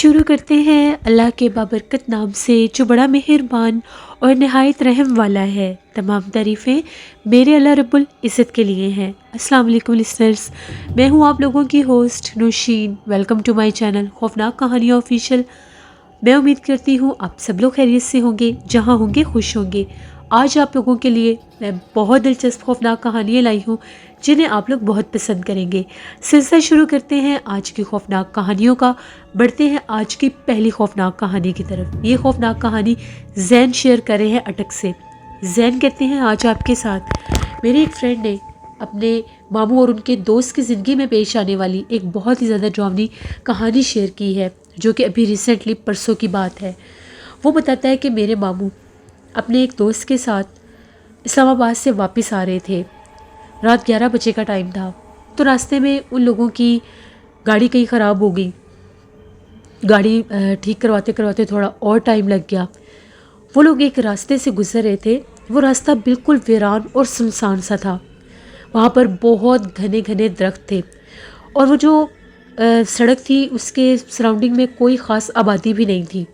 شروع کرتے ہیں اللہ کے بابرکت نام سے جو بڑا مہربان اور نہایت رحم والا ہے۔ تمام تعریفیں میرے اللہ رب العزت کے لیے ہیں۔ السلام علیکم لسنرز، میں ہوں آپ لوگوں کی host Nausheen. Welcome to my channel خوفناک کہانیاں آفیشیل۔ میں امید کرتی ہوں آپ سب لوگ خیریت سے ہوں گے، جہاں ہوں گے خوش ہوں گے۔ آج آپ لوگوں کے لیے میں بہت دلچسپ خوفناک کہانیاں لائی ہوں جنہیں آپ لوگ بہت پسند کریں گے۔ سلسلہ شروع کرتے ہیں آج کی خوفناک کہانیوں کا۔ بڑھتے ہیں آج کی پہلی خوفناک کہانی کی طرف۔ یہ خوفناک کہانی زین شیئر کر رہے ہیں اٹک سے۔ زین کہتے ہیں آج آپ کے ساتھ میری ایک فرینڈ نے اپنے ماموں اور ان کے دوست کی زندگی میں پیش آنے والی ایک بہت ہی زیادہ ڈراؤنی کہانی شیئر کی ہے، جو کہ ابھی ریسنٹلی پرسوں کی بات ہے۔ وہ بتاتا ہے کہ میرے ماموں اپنے ایک دوست کے ساتھ اسلام آباد سے واپس آ رہے تھے۔ رات 11 بجے کا ٹائم تھا، تو راستے میں ان لوگوں کی گاڑی کہیں خراب ہو گئی۔ گاڑی ٹھیک کرواتے کرواتے تھوڑا اور ٹائم لگ گیا۔ وہ لوگ ایک راستے سے گزر رہے تھے، وہ راستہ بالکل ویران اور سنسان سا تھا۔ وہاں پر بہت گھنے گھنے درخت تھے، اور وہ جو سڑک تھی اس کے سراؤنڈنگ میں کوئی خاص آبادی بھی نہیں تھی۔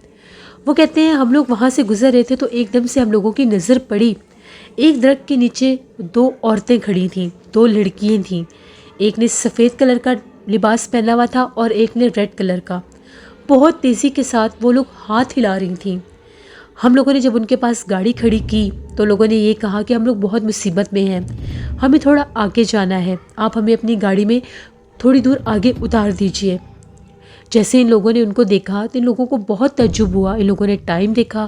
وہ کہتے ہیں ہم لوگ وہاں سے گزر رہے تھے تو ایک دم سے ہم لوگوں کی نظر پڑی، ایک درخت کے نیچے دو عورتیں کھڑی تھیں، دو لڑکیاں تھیں۔ ایک نے سفید کلر کا لباس پہنا ہوا تھا اور ایک نے ریڈ کلر کا۔ بہت تیزی کے ساتھ وہ لوگ ہاتھ ہلا رہی تھیں۔ ہم لوگوں نے جب ان کے پاس گاڑی کھڑی کی تو لوگوں نے یہ کہا کہ ہم لوگ بہت مصیبت میں ہیں، ہمیں تھوڑا آگے جانا ہے، آپ ہمیں اپنی گاڑی میں تھوڑی دور آگے اتار دیجئے۔ جیسے ان لوگوں نے ان کو دیکھا تو ان لوگوں کو بہت تعجب ہوا۔ ان لوگوں نے ٹائم دیکھا،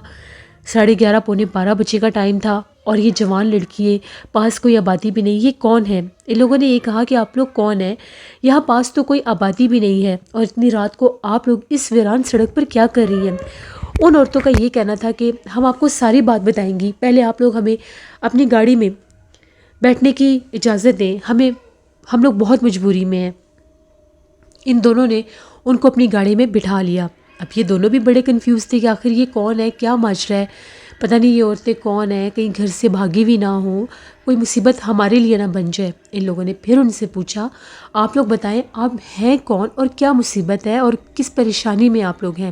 11:30 پونے 12 بجے کا ٹائم تھا، اور یہ جوان لڑکیاں، پاس کوئی آبادی بھی نہیں، یہ کون ہے؟ ان لوگوں نے یہ کہا کہ آپ لوگ کون ہیں؟ یہاں پاس تو کوئی آبادی بھی نہیں ہے، اور اتنی رات کو آپ لوگ اس ویران سڑک پر کیا کر رہی ہیں؟ ان عورتوں کا یہ کہنا تھا کہ ہم آپ کو ساری بات بتائیں گی، پہلے آپ لوگ ہمیں اپنی گاڑی میں بیٹھنے کی اجازت دیں، ہم لوگ بہت مجبوری میں ہیں۔ ان دونوں نے ان کو اپنی گاڑی میں بٹھا لیا۔ اب یہ دونوں بھی بڑے کنفیوز تھے کہ آخر یہ کون ہے، کیا ماجرا ہے، پتہ نہیں یہ عورتیں کون ہیں، کہیں گھر سے بھاگی بھی نہ ہوں، کوئی مصیبت ہمارے لیے نہ بن جائے۔ ان لوگوں نے پھر ان سے پوچھا آپ لوگ بتائیں آپ ہیں کون اور کیا مصیبت ہے اور کس پریشانی میں آپ لوگ ہیں؟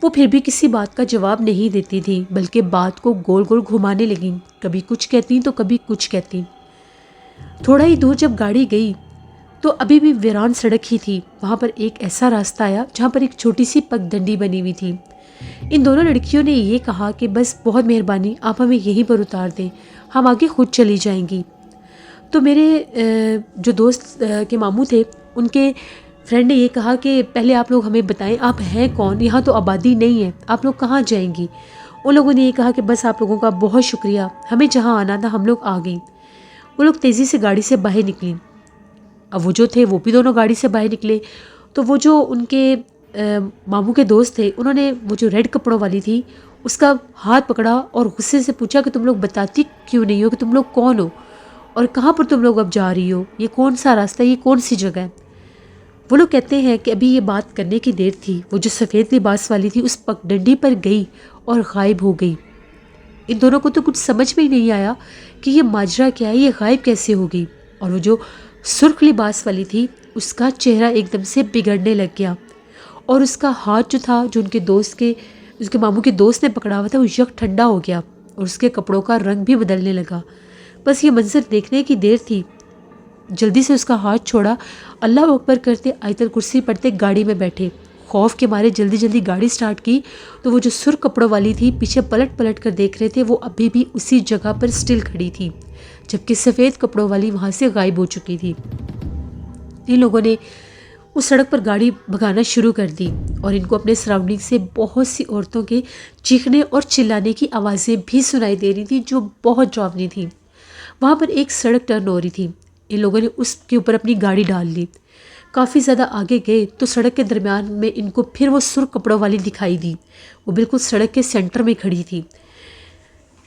وہ پھر بھی کسی بات کا جواب نہیں دیتی تھی، بلکہ بات کو گول گول گھمانے لگیں، کبھی کچھ کہتی تو کبھی کچھ کہتی۔ تھوڑا ہی دور جب گاڑی گئی تو ابھی بھی ویران سڑک ہی تھی۔ وہاں پر ایک ایسا راستہ آیا جہاں پر ایک چھوٹی سی پگ ڈنڈی بنی ہوئی تھی۔ ان دونوں لڑکیوں نے یہ کہا کہ بس بہت مہربانی، آپ ہمیں یہیں پر اتار دیں، ہم آگے خود چلی جائیں گی۔ تو میرے جو دوست کے ماموں تھے، ان کے فرینڈ نے یہ کہا کہ پہلے آپ لوگ ہمیں بتائیں آپ ہیں کون، یہاں تو آبادی نہیں ہے، آپ لوگ کہاں جائیں گی؟ ان لوگوں نے یہ کہا کہ بس آپ لوگوں کا بہت شکریہ، ہمیں جہاں آنا تھا ہم لوگ آ گئیں۔ وہ لوگ تیزی سے گاڑی سے باہر نکلیں۔ اب وہ جو تھے وہ بھی دونوں گاڑی سے باہر نکلے، تو وہ جو ان کے ماموں کے دوست تھے، انہوں نے وہ جو ریڈ کپڑوں والی تھی اس کا ہاتھ پکڑا اور غصے سے پوچھا کہ تم لوگ بتاتی کیوں نہیں ہو کہ تم لوگ کون ہو اور کہاں پر تم لوگ اب جا رہی ہو، یہ کون سا راستہ، یہ کون سی جگہ ہے؟ وہ لوگ کہتے ہیں کہ ابھی یہ بات کرنے کی دیر تھی، وہ جو سفید لباس والی تھی اس پگ ڈنڈی پر گئی اور غائب ہو گئی۔ ان دونوں کو تو کچھ سمجھ میں ہی نہیں آیا کہ یہ ماجرا کیا ہے، یہ غائب کیسے ہو گئی۔ اور وہ جو سرخ لباس والی تھی اس کا چہرہ ایک دم سے بگڑنے لگ گیا، اور اس کا ہاتھ جو تھا جو اس کے ماموں کے دوست نے پکڑا ہوا تھا وہ یک ٹھنڈا ہو گیا، اور اس کے کپڑوں کا رنگ بھی بدلنے لگا۔ بس یہ منظر دیکھنے کی دیر تھی، جلدی سے اس کا ہاتھ چھوڑا، اللہ اکبر کرتے آیت الکرسی پڑھتے گاڑی میں بیٹھے۔ خوف کے مارے جلدی جلدی گاڑی سٹارٹ کی تو وہ جو سرخ کپڑوں والی تھی پیچھے پلٹ پلٹ کر دیکھ رہے تھے، وہ ابھی بھی اسی جگہ پر سٹل کھڑی تھی، جبکہ سفید کپڑوں والی وہاں سے غائب ہو چکی تھی۔ ان لوگوں نے اس سڑک پر گاڑی بھگانا شروع کر دی، اور ان کو اپنے سراؤنڈنگ سے بہت سی عورتوں کے چیخنے اور چلانے کی آوازیں بھی سنائی دے رہی تھیں جو بہت ڈراؤنی تھیں۔ وہاں پر ایک سڑک ٹرن ہو رہی تھی، ان لوگوں نے اس کے اوپر اپنی گاڑی ڈال لی۔ کافی زیادہ آگے گئے تو سڑک کے درمیان میں ان کو پھر وہ سرخ کپڑوں والی دکھائی دی، وہ بالکل سڑک کے سینٹر میں کھڑی تھی۔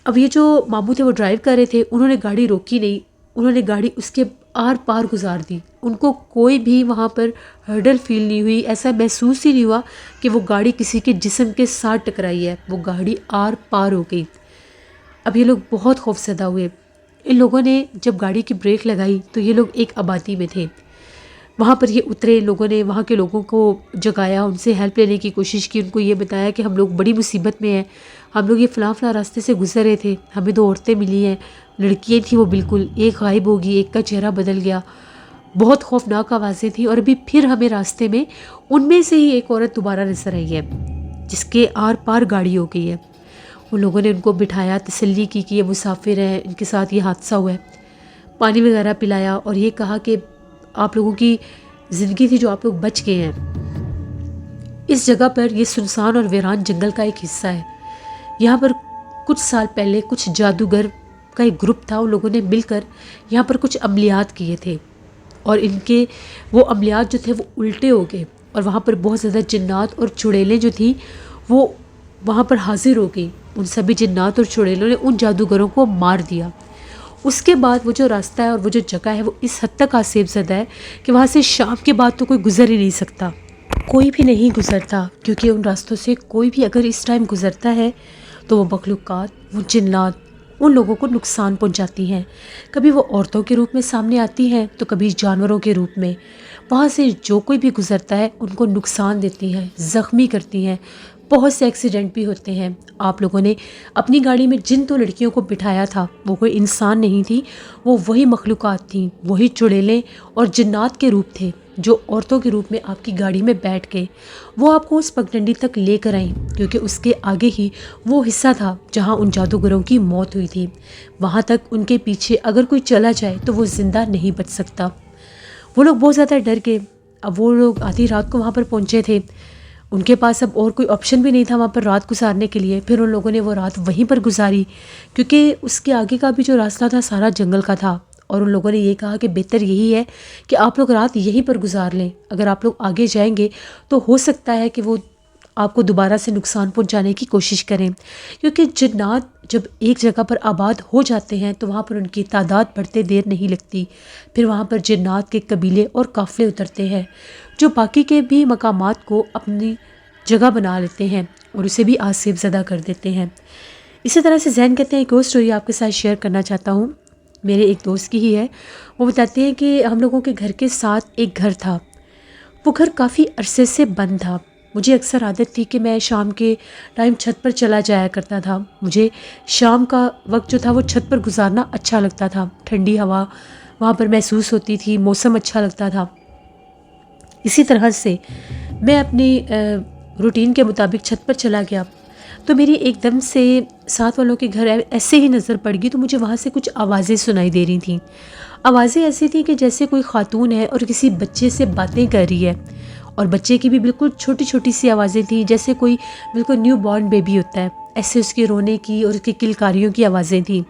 اب یہ جو ماموں تھے وہ ڈرائیو کر رہے تھے، انہوں نے گاڑی روکی نہیں، انہوں نے گاڑی اس کے آر پار گزار دی۔ ان کو کوئی بھی وہاں پر ہرڈل فیل نہیں ہوئی، ایسا محسوس ہی نہیں ہوا کہ وہ گاڑی کسی کے جسم کے ساتھ ٹکرائی ہے، وہ گاڑی آر پار ہو گئی۔ اب یہ لوگ بہت خوفزدہ ہوئے۔ ان لوگوں نے جب گاڑی کی بریک لگائی تو یہ لوگ ایک آبادی میں تھے۔ وہاں پر یہ اترے، لوگوں نے وہاں کے لوگوں کو جگایا، ان سے ہیلپ لینے کی کوشش کی، ان کو یہ بتایا کہ ہم لوگ بڑی مصیبت میں ہیں، ہم لوگ یہ فلاں فلاں راستے سے گزر رہے تھے، ہمیں 2 عورتیں ملی ہیں، لڑکیاں تھیں وہ، بالکل ایک غائب ہوگی، ایک کا چہرہ بدل گیا، بہت خوفناک آوازیں تھیں، اور ابھی پھر ہمیں راستے میں ان میں سے ہی ایک عورت دوبارہ نظر آئی ہے جس کے آر پار گاڑی ہو گئی ہے۔ ان لوگوں نے ان کو بٹھایا، تسلی کی کہ یہ مسافر ہیں، ان کے ساتھ یہ حادثہ ہوا ہے، پانی وغیرہ پلایا، اور یہ کہا کہ آپ لوگوں کی زندگی تھی جو آپ لوگ بچ گئے ہیں۔ اس جگہ پر یہ سنسان اور ویران جنگل کا ایک حصہ ہے، یہاں پر کچھ سال پہلے کچھ جادوگر کا ایک گروپ تھا، ان لوگوں نے مل کر یہاں پر کچھ عملیات کیے تھے، اور ان کے وہ عملیات جو تھے وہ الٹے ہو گئے، اور وہاں پر بہت زیادہ جنات اور چڑیلیں جو تھیں وہ وہاں پر حاضر ہو گئی۔ ان سبھی جنات اور چڑیلوں نے ان جادوگروں کو مار دیا۔ اس کے بعد وہ جو راستہ ہے اور وہ جو جگہ ہے وہ اس حد تک آسیب زدہ ہے کہ وہاں سے شام کے بعد تو کوئی گزر ہی نہیں سکتا، کوئی بھی نہیں گزرتا، کیونکہ ان راستوں سے کوئی بھی اگر اس ٹائم گزرتا ہے تو وہ مخلوقات، وہ جنات ان لوگوں کو نقصان پہنچاتی ہیں۔ کبھی وہ عورتوں کے روپ میں سامنے آتی ہیں تو کبھی جانوروں کے روپ میں، وہاں سے جو کوئی بھی گزرتا ہے ان کو نقصان دیتی ہیں، زخمی کرتی ہیں، بہت سے ایکسیڈنٹ بھی ہوتے ہیں۔ آپ لوگوں نے اپنی گاڑی میں جن 2 لڑکیوں کو بٹھایا تھا وہ کوئی انسان نہیں تھی، وہ وہی مخلوقات تھیں، وہی چڑیلیں اور جنات کے روپ تھے جو عورتوں کے روپ میں آپ کی گاڑی میں بیٹھ کے وہ آپ کو اس پگڈنڈی تک لے کر آئیں، کیونکہ اس کے آگے ہی وہ حصہ تھا جہاں ان جادوگروں کی موت ہوئی تھی۔ وہاں تک ان کے پیچھے اگر کوئی چلا جائے تو وہ زندہ نہیں بچ سکتا۔ وہ لوگ بہت زیادہ ڈر گئے۔ اب وہ لوگ آدھی رات کو وہاں پر پہنچے تھے، ان کے پاس اب اور کوئی آپشن بھی نہیں تھا وہاں پر رات گزارنے کے لیے۔ پھر ان لوگوں نے وہ رات وہیں پر گزاری، کیونکہ اس کے آگے کا بھی جو راستہ تھا سارا جنگل کا تھا، اور ان لوگوں نے یہ کہا کہ بہتر یہی ہے کہ آپ لوگ رات یہیں پر گزار لیں، اگر آپ لوگ آگے جائیں گے تو ہو سکتا ہے کہ وہ آپ کو دوبارہ سے نقصان پہنچانے کی کوشش کریں، کیونکہ جنات جب ایک جگہ پر آباد ہو جاتے ہیں تو وہاں پر ان کی تعداد بڑھتے دیر نہیں لگتی، پھر وہاں پر جنات کے قبیلے اور قافلے اترتے ہیں جو باقی کے بھی مقامات کو اپنی جگہ بنا لیتے ہیں اور اسے بھی آسیب زدہ کر دیتے ہیں۔ اسی طرح سے ذہن کہتے ہیں ایک اور سٹوری آپ کے ساتھ شیئر کرنا چاہتا ہوں، میرے ایک دوست کی ہی ہے۔ وہ بتاتے ہیں کہ ہم لوگوں کے گھر کے ساتھ ایک گھر تھا، وہ گھر کافی عرصے سے بند تھا۔ مجھے اکثر عادت تھی کہ میں شام کے ٹائم چھت پر چلا جایا کرتا تھا، مجھے شام کا وقت جو تھا وہ چھت پر گزارنا اچھا لگتا تھا، ٹھنڈی ہوا وہاں پر محسوس ہوتی تھی، موسم اچھا لگتا تھا۔ اسی طرح سے میں اپنی روٹین کے مطابق چھت پر چلا گیا تو میری ایک دم سے ساتھ والوں کے گھر ایسے ہی نظر پڑ گئی، تو مجھے وہاں سے کچھ آوازیں سنائی دے رہی تھیں۔ آوازیں ایسی تھیں کہ جیسے کوئی خاتون ہے اور کسی بچے سے باتیں کر رہی ہے، اور بچے کی بھی بالکل چھوٹی چھوٹی سی آوازیں تھیں، جیسے کوئی بالکل نیو بورن بیبی ہوتا ہے، ایسے اس کے رونے کی اور اس کی کلکاریوں کی آوازیں تھیں۔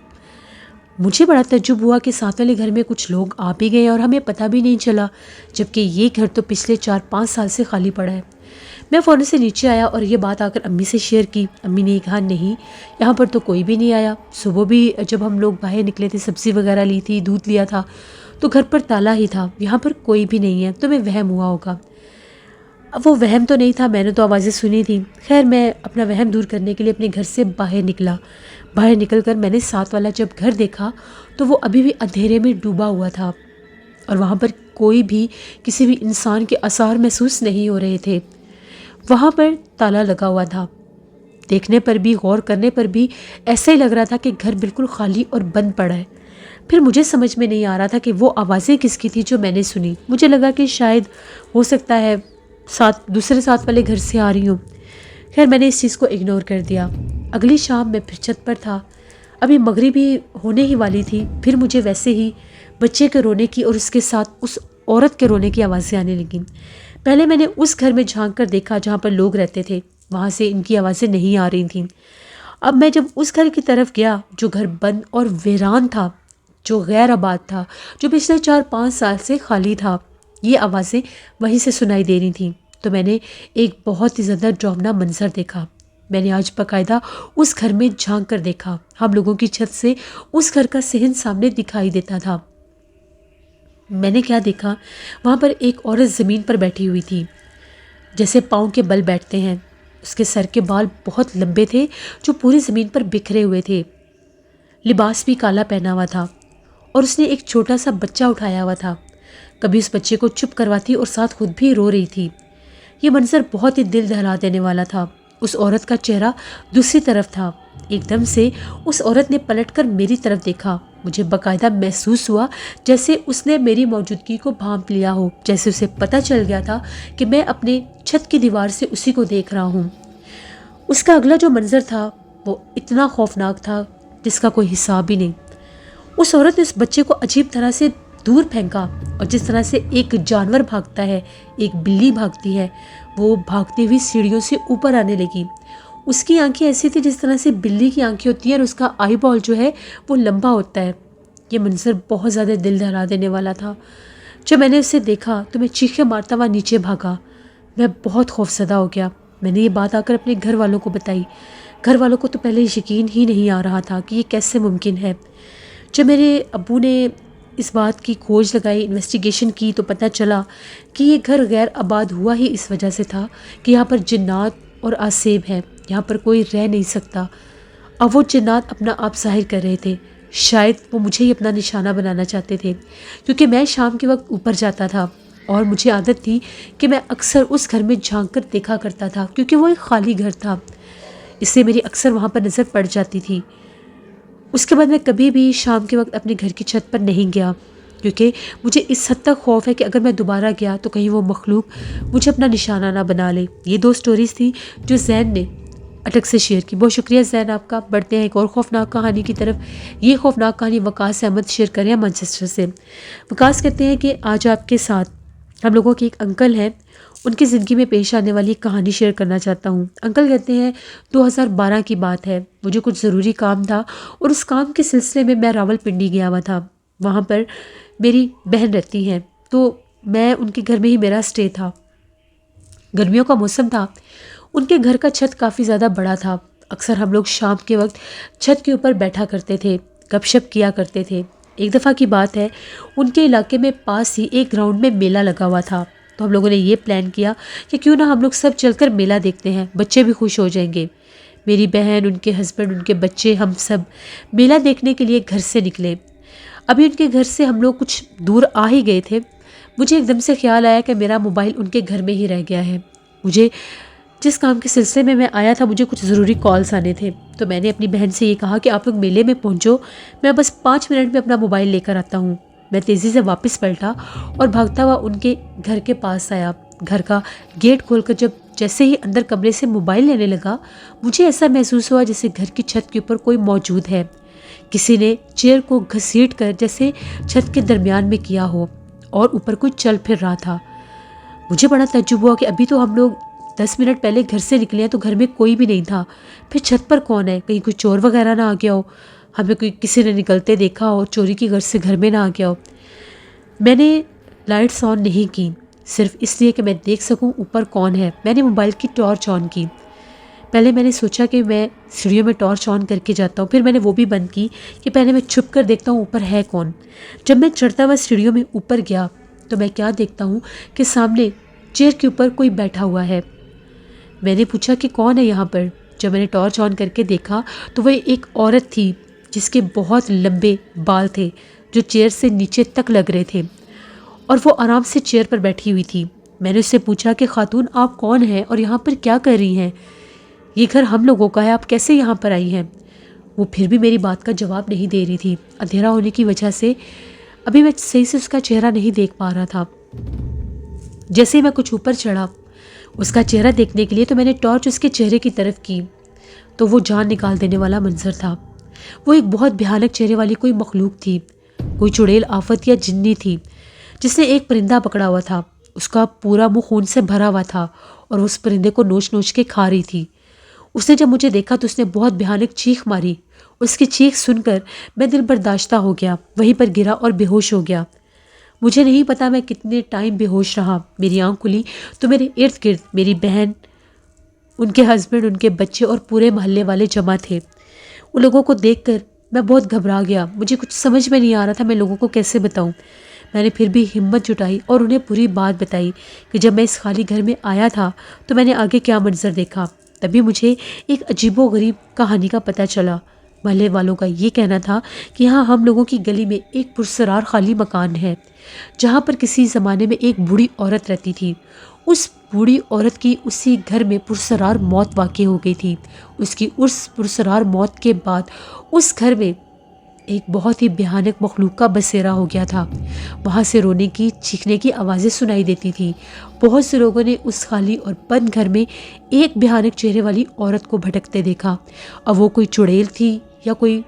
مجھے بڑا تعجب ہوا کہ ساتھ والے گھر میں کچھ لوگ آ بھی گئے اور ہمیں پتہ بھی نہیں چلا، جبکہ یہ گھر تو پچھلے 4-5 سال سے خالی پڑا ہے۔ میں فوراً سے نیچے آیا اور یہ بات آ کر امی سے شیئر کی۔ امی نے کہا نہیں، یہاں پر تو کوئی بھی نہیں آیا، صبح بھی جب ہم لوگ باہر نکلے تھے سبزی وغیرہ لی تھی، دودھ لیا تھا تو گھر پر تالا ہی تھا، یہاں پر کوئی بھی نہیں ہے، تمہیں وہم ہوا ہوگا۔ اب وہ وہم تو نہیں تھا، میں نے تو آوازیں سنی تھیں۔ خیر میں اپنا وہم دور کرنے کے لیے اپنے گھر سے باہر نکلا۔ باہر نکل کر میں نے ساتھ والا جب گھر دیکھا تو وہ ابھی بھی اندھیرے میں ڈوبا ہوا تھا، اور وہاں پر کوئی بھی کسی بھی انسان کے آثار محسوس نہیں ہو رہے تھے۔ وہاں پر تالا لگا ہوا تھا، دیکھنے پر بھی غور کرنے پر بھی ایسا ہی لگ رہا تھا کہ گھر بالکل خالی اور بند پڑا ہے۔ پھر مجھے سمجھ میں نہیں آ رہا تھا کہ وہ آوازیں کس کی تھی جو میں نے سنی۔ مجھے لگا کہ شاید ہو سکتا ہے دوسرے ساتھ والے گھر سے آ رہی ہوں۔ خیر میں نے اس چیز کو اگنور کر دیا۔ اگلی شام میں پھر چھت پر تھا، ابھی مغرب ہی ہونے ہی والی تھی، پھر مجھے ویسے ہی بچے کے رونے کی اور اس کے ساتھ اس عورت کے رونے کی آوازیں آنے لگیں۔ پہلے میں نے اس گھر میں جھانک کر دیکھا جہاں پر لوگ رہتے تھے، وہاں سے ان کی آوازیں نہیں آ رہی تھیں۔ اب میں جب اس گھر کی طرف گیا جو گھر بند اور ویران تھا، جو غیر آباد تھا، جو پچھلے 4-5 سال سے خالی تھا، یہ آوازیں وہیں سے سنائی دے رہی تھیں، تو میں نے ایک بہت ہی زیادہ ڈراؤنا منظر دیکھا۔ میں نے آج باقاعدہ اس گھر میں جھانک کر دیکھا، ہم لوگوں کی چھت سے اس گھر کا صحن سامنے دکھائی دیتا تھا۔ میں نے کیا دیکھا، وہاں پر ایک عورت زمین پر بیٹھی ہوئی تھی، جیسے پاؤں کے بل بیٹھتے ہیں۔ اس کے سر کے بال بہت لمبے تھے جو پوری زمین پر بکھرے ہوئے تھے، لباس بھی کالا پہنا ہوا تھا، اور اس نے ایک چھوٹا سا بچہ اٹھایا ہوا تھا کبھی اس بچے کو چپ کرواتی اور ساتھ خود بھی رو رہی تھی۔ یہ منظر بہت ہی دل دہلا دینے والا تھا۔ اس عورت کا چہرہ دوسری طرف تھا۔ ایک دم سے اس عورت نے پلٹ کر میری طرف دیکھا۔ مجھے باقاعدہ محسوس ہوا جیسے اس نے میری موجودگی کو بھانپ لیا ہو، جیسے اسے پتہ چل گیا تھا کہ میں اپنے چھت کی دیوار سے اسی کو دیکھ رہا ہوں۔ اس کا اگلا جو منظر تھا وہ اتنا خوفناک تھا جس کا کوئی حساب ہی نہیں۔ اس عورت نے اس بچے کو عجیب طرح سے دور پھینکا، اور جس طرح سے ایک جانور بھاگتا ہے، ایک بلی بھاگتی ہے، وہ بھاگتی ہوئی سیڑھیوں سے اوپر آنے لگی۔ اس کی آنکھیں ایسی تھی جس طرح سے بلی کی آنکھیں ہوتی ہیں، اور اس کا آئی بال جو ہے وہ لمبا ہوتا ہے۔ یہ منظر بہت زیادہ دل دہلا دینے والا تھا۔ جب میں نے اسے دیکھا تو میں چیخیں مارتا ہوا نیچے بھاگا۔ میں بہت خوفزدہ ہو گیا۔ میں نے یہ بات آ کر اپنے گھر والوں کو بتائی۔ گھر والوں کو تو پہلے یقین ہی نہیں آ رہا تھا کہ یہ کیسے ممکن ہے۔ جب میرے ابو نے اس بات کی کھوج لگائی، انویسٹیگیشن کی، تو پتہ چلا کہ یہ گھر غیر آباد ہوا ہی اس وجہ سے تھا کہ یہاں پر جنات اور آسیب ہے، یہاں پر کوئی رہ نہیں سکتا۔ اب وہ جنات اپنا آپ ظاہر کر رہے تھے۔ شاید وہ مجھے ہی اپنا نشانہ بنانا چاہتے تھے، کیونکہ میں شام کے وقت اوپر جاتا تھا اور مجھے عادت تھی کہ میں اکثر اس گھر میں جھانک کر دیکھا کرتا تھا، کیونکہ وہ ایک خالی گھر تھا، اس سے میری اکثر وہاں پر نظر پڑ جاتی تھی۔ اس کے بعد میں کبھی بھی شام کے وقت اپنے گھر کی چھت پر نہیں گیا، کیونکہ مجھے اس حد تک خوف ہے کہ اگر میں دوبارہ گیا تو کہیں وہ مخلوق مجھے اپنا نشانہ نہ بنا لے۔ یہ 2 سٹوریز تھی جو زین نے اٹک سے شیئر کی۔ بہت شکریہ زین آپ کا۔ بڑھتے ہیں ایک اور خوفناک کہانی کی طرف۔ یہ خوفناک کہانی وقاص احمد شیئر کر رہے ہیں مانچسٹر سے۔ وقاص کہتے ہیں کہ آج آپ کے ساتھ ہم لوگوں کے ایک انکل ہیں، ان کی زندگی میں پیش آنے والی ایک کہانی شیئر کرنا چاہتا ہوں۔ انکل کہتے ہیں 2012 کی بات ہے، مجھے کچھ ضروری کام تھا اور اس کام کے سلسلے میں راول پنڈی گیا ہوا تھا۔ وہاں پر میری بہن رہتی ہیں، تو میں ان کے گھر میں ہی میرا اسٹے تھا۔ گرمیوں کا موسم تھا۔ ان کے گھر کا چھت کافی زیادہ بڑا تھا۔ اکثر ہم لوگ شام کے وقت چھت کے اوپر بیٹھا کرتے تھے، گپ شپ کیا کرتے تھے۔ ایک دفعہ کی بات ہے، ان کے علاقے میں پاس ہی ایک گراؤنڈ میں میلہ لگا ہوا تھا، تو ہم لوگوں نے یہ پلان کیا کہ کیوں نہ ہم لوگ سب چل کر میلہ دیکھتے ہیں، بچے بھی خوش ہو جائیں گے۔ میری بہن، ان کے ہسبینڈ، ان کے بچے، ہم سب میلہ دیکھنے کے لیے گھر سے نکلے۔ ابھی ان کے گھر سے ہم لوگ کچھ دور آ ہی گئے تھے، مجھے ایک دم سے خیال آیا کہ میرا موبائل ان کے گھر میں ہی رہ گیا ہے۔ مجھے جس کام کے سلسلے میں آیا تھا، مجھے کچھ ضروری کالز آنے تھے، تو میں نے اپنی بہن سے یہ کہا کہ آپ لوگ میلے میں پہنچو، میں بس 5 منٹ میں اپنا موبائل لے کر آتا ہوں۔ میں تیزی سے واپس پلٹا اور بھاگتا ہوا ان کے گھر کے پاس آیا۔ گھر کا گیٹ کھول کر جیسے ہی اندر کمرے سے موبائل لینے لگا، مجھے ایسا محسوس ہوا جیسے گھر کی چھت کے اوپر کوئی موجود ہے۔ کسی نے چیئر کو گھسیٹ کر جیسے چھت کے درمیان میں کیا ہو اور اوپر کوئی چل پھر رہا تھا۔ مجھے بڑا تعجب ہوا کہ ابھی تو ہم لوگ 10 منٹ پہلے گھر سے نکلے ہیں، تو گھر میں کوئی بھی نہیں تھا، پھر چھت پر کون ہے؟ کہیں کوئی چور وغیرہ نہ آ گیا ہو، ہمیں کسی نے نکلتے دیکھا ہو، چوری کی غرض سے گھر میں نہ آ گیا ہو۔ میں نے لائٹس آن نہیں کی، صرف اس لیے کہ میں دیکھ سکوں اوپر کون ہے۔ میں نے موبائل کی ٹارچ آن کی۔ پہلے میں نے سوچا کہ میں سیڑھیوں میں ٹارچ آن کر کے جاتا ہوں، پھر میں نے وہ بھی بند کی کہ پہلے میں چھپ کر دیکھتا ہوں اوپر ہے کون۔ جب میں چڑھتا ہوا سیڑھیوں میں اوپر گیا تو میں کیا دیکھتا ہوں کہ سامنے چیئر کے اوپر کوئی بیٹھا ہوا ہے۔ میں نے پوچھا کہ کون ہے یہاں پر؟ جب میں نے ٹارچ آن کر کے دیکھا تو وہ ایک عورت تھی جس کے بہت لمبے بال تھے جو چیئر سے نیچے تک لگ رہے تھے، اور وہ آرام سے چیئر پر بیٹھی ہوئی تھی۔ میں نے اس سے پوچھا کہ خاتون آپ کون ہیں اور یہاں پر کیا کر رہی ہیں؟ یہ گھر ہم لوگوں کا ہے، آپ کیسے یہاں پر آئی ہیں؟ وہ پھر بھی میری بات کا جواب نہیں دے رہی تھی۔ اندھیرا ہونے کی وجہ سے ابھی میں صحیح سے اس کا چہرہ نہیں دیکھ پا رہا تھا۔ جیسے ہی میں کچھ اوپر چڑھا اس کا چہرہ دیکھنے کے لیے، تو میں نے ٹارچ اس کے چہرے کی طرف کی تو وہ جان نکال دینے والا منظر تھا۔ وہ ایک بہت بھیانک چہرے والی کوئی مخلوق تھی، کوئی چڑیل آفت یا جنی تھی جس نے ایک پرندہ پکڑا ہوا تھا۔ اس کا پورا منہ خون سے بھرا ہوا تھا اور اس پرندے کو نوچ نوچ کے کھا رہی تھی۔ اس نے جب مجھے دیکھا تو اس نے بہت بھیانک چیخ ماری۔ اس کی چیخ سن کر میں دل برداشتہ ہو گیا، وہیں پر گرا اور بے ہوش ہو گیا۔ مجھے نہیں پتا میں کتنے ٹائم بے ہوش رہا۔ میری آنکھ کھلی تو میرے ارد گرد میری بہن، ان کے ہسبینڈ، ان کے بچے اور پورے محلے والے جمع تھے۔ ان لوگوں کو دیکھ کر میں بہت گھبرا گیا۔ مجھے کچھ سمجھ میں نہیں آ رہا تھا میں لوگوں کو کیسے بتاؤں۔ میں نے پھر بھی ہمت جٹائی اور انہیں پوری بات بتائی کہ جب میں اس خالی گھر میں آیا تھا تو میں نے آگے کیا منظر دیکھا۔ تبھی مجھے ایک عجیب و غریب کہانی کا پتہ چلا۔ محلے والوں کا یہ کہنا تھا کہ ہاں ہم لوگوں کی گلی میں ایک پرسرار خالی مکان ہے جہاں پر کسی زمانے میں ایک بوڑھی عورت رہتی تھی۔ اس بوڑھی عورت کی اسی گھر میں پرسرار موت واقع ہو گئی تھی۔ اس کی اس پرسرار موت کے بعد اس گھر میں ایک بہت ہی بھیانک مخلوق کا بسیرا ہو گیا تھا۔ وہاں سے رونے کی چیخنے کی آوازیں سنائی دیتی تھی۔ بہت سے لوگوں نے اس خالی اور بند گھر میں ایک بھیانک چہرے والی عورت کو بھٹکتے دیکھا۔ اب وہ کوئی چڑیل تھی یا کوئی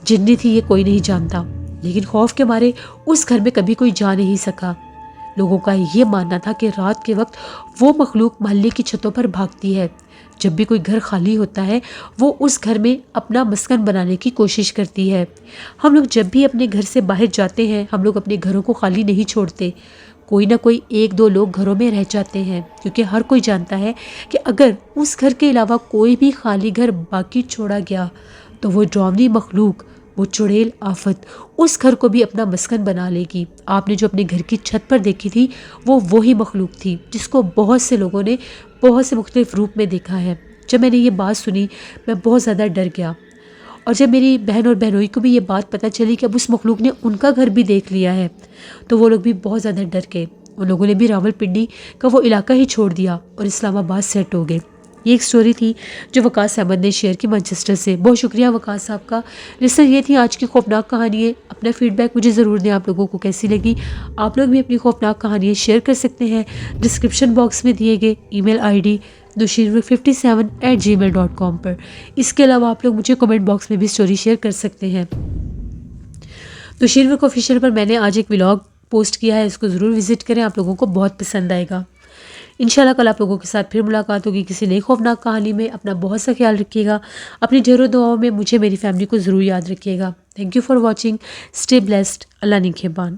جنی تھی یہ کوئی نہیں جانتا، لیکن خوف کے مارے اس گھر میں کبھی کوئی جا نہیں سکا۔ لوگوں کا یہ ماننا تھا کہ رات کے وقت وہ مخلوق محلے کی چھتوں پر بھاگتی ہے۔ جب بھی کوئی گھر خالی ہوتا ہے وہ اس گھر میں اپنا مسکن بنانے کی کوشش کرتی ہے۔ ہم لوگ جب بھی اپنے گھر سے باہر جاتے ہیں ہم لوگ اپنے گھروں کو خالی نہیں چھوڑتے، کوئی نہ کوئی ایک دو لوگ گھروں میں رہ جاتے ہیں، کیونکہ ہر کوئی جانتا ہے کہ اگر اس گھر کے علاوہ کوئی بھی خالی گھر باقی چھوڑا گیا تو وہ ڈراؤنی مخلوق، وہ چڑیل آفت اس گھر کو بھی اپنا مسکن بنا لے گی۔ آپ نے جو اپنے گھر کی چھت پر دیکھی تھی وہ وہی مخلوق تھی جس کو بہت سے لوگوں نے بہت سے مختلف روپ میں دیکھا ہے۔ جب میں نے یہ بات سنی میں بہت زیادہ ڈر گیا، اور جب میری بہن اور بہنوئی کو بھی یہ بات پتہ چلی کہ اب اس مخلوق نے ان کا گھر بھی دیکھ لیا ہے تو وہ لوگ بھی بہت زیادہ ڈر گئے۔ ان لوگوں نے بھی راول پنڈی کا وہ علاقہ ہی چھوڑ دیا اور اسلام آباد سیٹ ہو گئے۔ یہ ایک سٹوری تھی جو وقاص احمد نے شیئر کی مانچسٹر سے۔ بہت شکریہ وقاص صاحب کا۔ لسنر یہ تھی آج کی خوفناک کہانی۔ اپنا فیڈ بیک مجھے ضرور دیں، آپ لوگوں کو کیسی لگی۔ آپ لوگ بھی اپنی خوفناک کہانیاں شیئر کر سکتے ہیں ڈسکرپشن باکس میں دیے گئے ای میل آئی ڈی nushirwar57@gmail.com پر۔ اس کے علاوہ آپ لوگ مجھے کمنٹ باکس میں بھی سٹوری شیئر کر سکتے ہیں۔ نشیر آفیشیل پر میں نے آج ایک ولاگ پوسٹ کیا ہے، اس کو ضرور وزٹ کریں، آپ لوگوں کو بہت پسند آئے گا۔ انشاءاللہ کل آپ لوگوں کے ساتھ پھر ملاقات ہوگی کسی نئی خوفناک کہانی میں۔ اپنا بہت سا خیال رکھیے گا، اپنی ڈھیروں دعاؤں میں مجھے میری فیملی کو ضرور یاد رکھیے گا۔ Thank you for watching, stay blessed, اللہ نگہبان۔